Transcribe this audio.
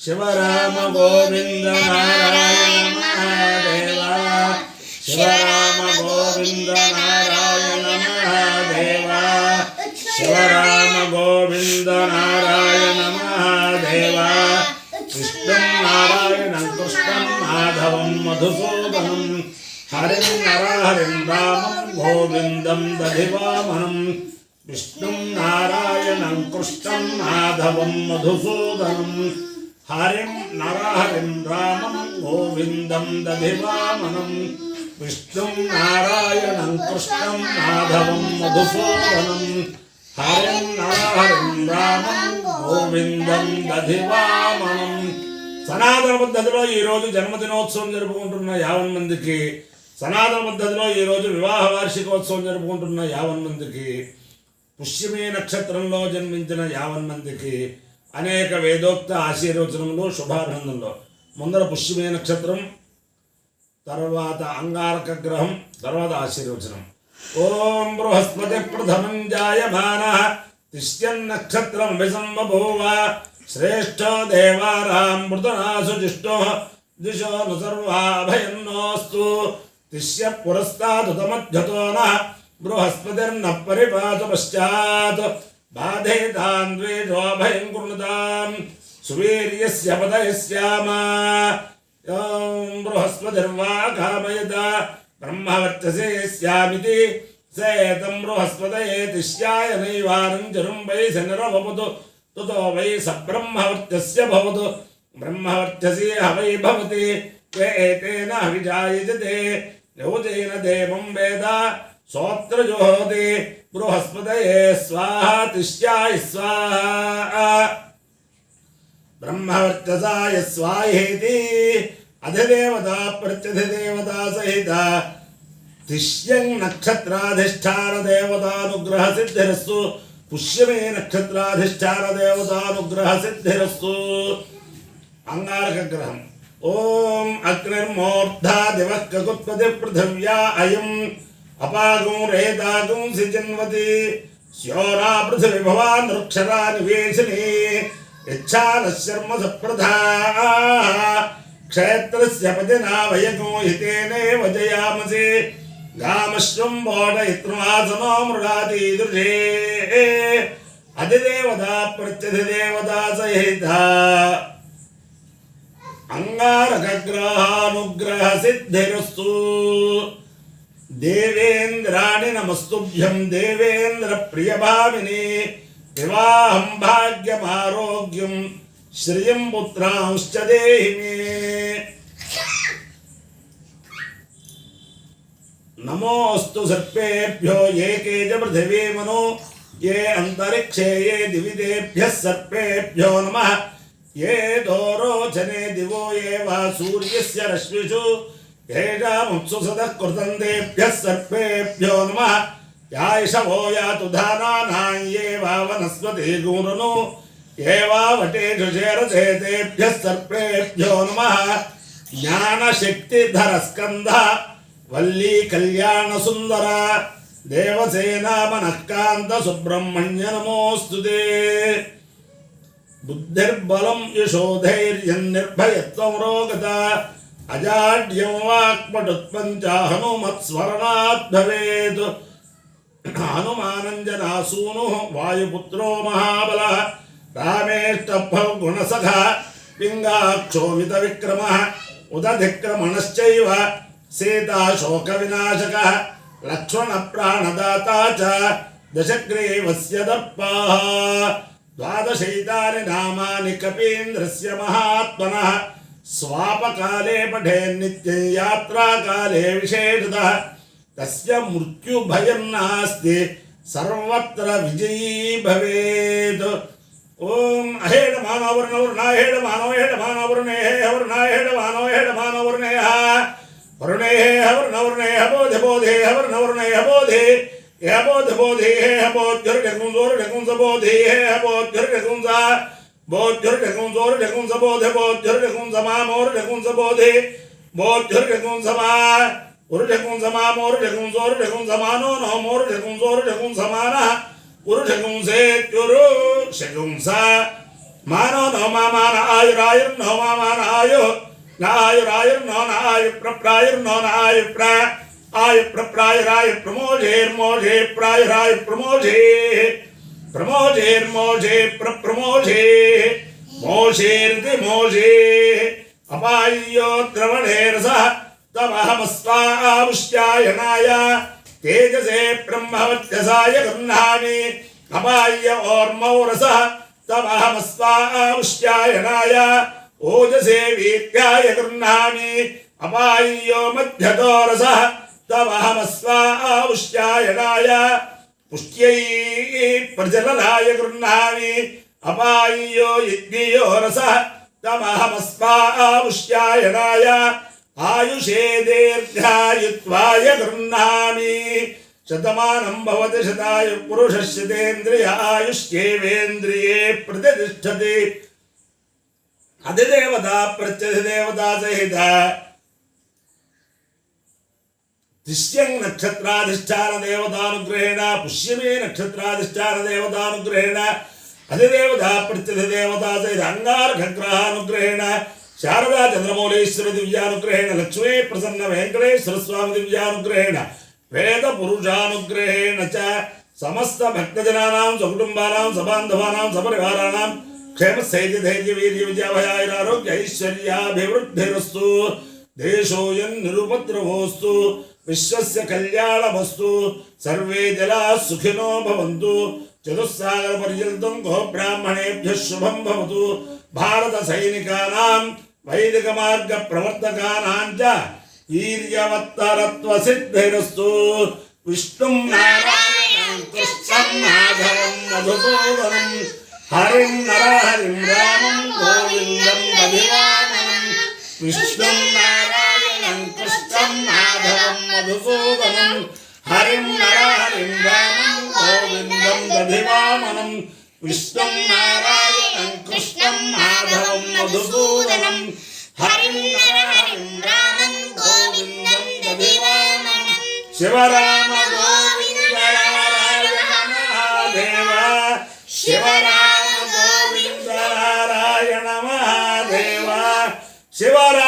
శివరామ గోవింద నారాయణ మహాదేవా శివరామ గోవింద నారాయణ మహాదేవా శివరామ గోవింద నారాయణ మహాదేవా కృష్ణం నారాయణం కృష్ణం మాధవం మధుసూదనం హరిం నరహరిం రామం గోవిందం దధివామనం విష్ణుం నారాయణం కృష్ణం మాధవం మధుసూదనం హరిం నరహరిం రామం గోవిందం దధివామనం విష్ణుం నారాయణం కృష్ణం మాధవం మధుసూదనం హరిం నరహరిం రామం గోవిందం దధివామనం. సనాతన పద్ధతిలో ఈరోజు జన్మదినోత్సవం జరుపుకుంటున్న 50 మందికి, సనాతన పద్ధతిలో ఈరోజు వివాహ వార్షికోత్సవం జరుపుకుంటున్న 50 మందికి, పుష్యమి నక్షత్రంలో జన్మించిన 50 మందికి అనేక వేదోక్త ఆశీర్వచనములు, శుభాభినందనలు. ముందర పుష్యమి నక్షత్రం, తర్వాత అంగారక గ్రహం, తర్వాత ఆశీర్వచనం. ఓం బృహస్పతి ప్రథమం జాయమానః తిష్యన్నక్షత్రం విసంబభూవ శ్రేష్ఠో దేవానాం మృతనాసు జిష్టో దిశో ను సర్వాభయన్నోస్తు తిష్య పురస్తాదుతమధ్యతో నః బృహస్పతిర్న పరిపాతు పశ్చాత్ బాధేతాన్ ద్వేషోభయం కృణుతాం సువీర్యస్య పదయస్యామా బృహస్పతిర్వా కామయత బ్రహ్మవర్చసే స్యామితి సేతం బృహస్పతయే తిష్యాయ నైవారం చరుం వై శనిరవపతు తతో వై సబ్రహ్మవర్చస్య భవతు బ్రహ్మవర్చసీ హవై భవతి ఏతేన హవిజాయజతే యౌజేన దేవం వేద సోత్రజోహోతి బృహస్పతయే స్వాహా తిష్యాయ స్వాహా బ్రహ్మవర్చసాయ స్వాహేతి అధిదేవతా ప్రత్యధిదేవతా సహిత తిష్యం నక్షత్రాధిష్టాన దేవతానుగ్రహ సిద్ధిరస్తు పుష్యమే నక్షత్రాధిష్టాన దేవతానుగ్రహ సిద్ధిరస్తు. అంగారక గ్రహం. ఓం అగ్నిర్మూర్ధా దివః కకుత్పతి పృథివ్యా అయం అపాగం రేతాగం సిజన్వతి స్యోరా పృథివీ భవాన్ వృక్షరా నివేశిని ఇచ్ఛానశర్మ సప్రధా క్షేత్రస్య పతినా వయగో హితేనేవ జయామసి గామశ్వం బోధయిత్రమాసనో మృడాదీదృశే అధిదేవతా ప్రత్యధిదేవతా సహిత అంగారకగ్రహానుగ్రహ సిద్ధిరస్తు. దేవేంద్రాణి నమస్తుభ్యం దేవేంద్ర ప్రియభామిని వివాహం భాగ్యమారోగ్యం శ్రియం పుత్రాంశ్చ దేహి మే. నమోస్తు సర్పేభ్యో ఏ కేజ పృథివీ మను ఏ అంతరిక్షే ఏ దివిదేభ్యః సర్పేభ్యో నమః ఏ దోరోచనే దివో ఏ వా సూర్యస్య రశ్మిషు ఏషాముత్సు సదః కృతం దేభ్యః సర్పేభ్యో నమః యాయిషవో యాతు ధానానాం ఏ వా వనస్పతి గూరును ఏ వా వటేషు శేరసే తేభ్యః సర్పేభ్యో నమః జ్ఞానశక్తిధర స్కంద వల్లీ కళ్యాణ సుందర దేవసేనా మనఃకాంత సుబ్రహ్మణ్య నమోస్తుతే. బుద్ధిర్బలం యశోధైర్యం నిర్భయత్వం రోగత అజాడ్యం వాక్పటుత్పంచ హనుమత్స్మరణాత్ భవేత్. హనుమానంజనాసూను వాయుపుత్రో మహాబలః రామేష్టభ గుణసఖ పింగాక్షోమిత విక్రమ ఉదధిక్రమణశ్చైవ సీతా శోక వినాశక లక్ష్మణ ప్రాణదాతా చ దశగ్రీవస్య దర్పాః. ద్వాదశైతాని నామాని కపీంద్రస్య మహాత్మనః స్వాపకాలే పఠేన్నిత్యం యాత్రాకాలే విశేషతః తస్య మృత్యుభయం నాస్తి సర్వత్ర విజయీ భవేత్. ఓం అహేడమానవర్ణవర్ణాహేడమానోహేడమానవర్ణే హవర్ణాహేడమానోహేడమానవర్ణే వరుణే హవర్ణవర్ణే బోధి బోధే హవర్ణవర్ణే బోధి బోధి బోధి బోధ్యుర్డకుంజోరుడకుంజ బోధి బోధ్యుర్డకుంజ బోధ్యుర్డకుంజోరుడకుంజ బోధి బోధ్యుర్డకుంజ మామోరుడకుంజ బోధి బోధ్యుర్డకుంజ మా ఉరుడకుంజ మామోరుడకుంజోరుడకుంజ మానో నోమోరుడకుంజోరుడకుంజ మాన ఉరుడకుంజేత్యురు శకుంస మానో नायुर्नो मामान आयुरायुर्नो मामान आयु नायुरायुर्नो नायुप्रायुर्नो नायुप्रा आयुप्रप्रायुराय प्रमोजेर्मोजे प्रायुराय प्रमोजे प्रमोजेर्मोजे प्रप्रमोजे मोजेर्दि मोजे अपायो द्रवणेरसः तमहमस्वामुष्यायनाय तेजसे ब्रह्मवर्चसाय गृह्णामि अपाय ओर्मौरसः तमहमस्वामुष्यायनाय ओजसे वीर्याय गृह्णामि अपायो मध्यतोरसः तमहमस्वामुष्यायनाय पुष्ट्यै प्रजननाय गृह्णामि अपायो यज्ञयो रसः तमहमस्वामुष्यायनाय आयुषे दीर्घायुत्वाय गृह्णामि शतमानं भवति शतायुः पुरुषस्य तेन्द्रिय आयुष्येवेन्द्रिये प्रतिष्ठति अधिदेवता प्रत्यधिदेवता सहित तिष्यं नक्षत्राधिष्ठान देवतानुग्रहेण पुष्यमे नक्षत्राधिष्ठान देवतानुग्रहेण अधिदेवता प्रत्यधिदेवता सहित अंगारकग्रहानुग्रहेण शारदा चंद्रमौलेश्वर दिव्यानुग्रहेण लक्ष्मी प्रसन्न वेंकटेश्वर स्वामी दिव्यानुग्रहेण वेद पुरुषानुग्रहेण च समस्त भक्तजनानां सकुटुंबानां सबान्धवानां सपरिवाराणां क्षेम स्थैर्य धैर्य वीर्य विजयाभयारोग्य ऐश्वर्याभिवृद्धिरस्तु देशोऽयं निरुपद्रवोऽस्तु विश्वस्य कल्याणमस्तु सर्वे जनाः सुखिनो भवन्तु चतुस्सागर पर्यन्तं गो ब्राह्मणेभ्यः शुभं भवतु भारत सैनिकानां वैदिक मार्ग प्रवर्तकानां च वीर्यवत्तरत्व सिद्धिरस्तु विष्णुं नारायणं कृष्णं माधवं मधुसूदनं हरिं नरहरिं रामं गोविन्दं दधिवामनं विष्णुं नारायणं कृष्णं माधवं मधुसूदनं हरिं नरहरिं रामं गोविन्दं दधिवामनं विष्णुं नारायणं कृष्णं माधवं मधुसूदनं हरिं नरहरिं रामं गोविन्दं दधिवामनं शिवराम गोविन्द नारायण महादेव शिवराम गोविन्द नारायण महादेव शिवराम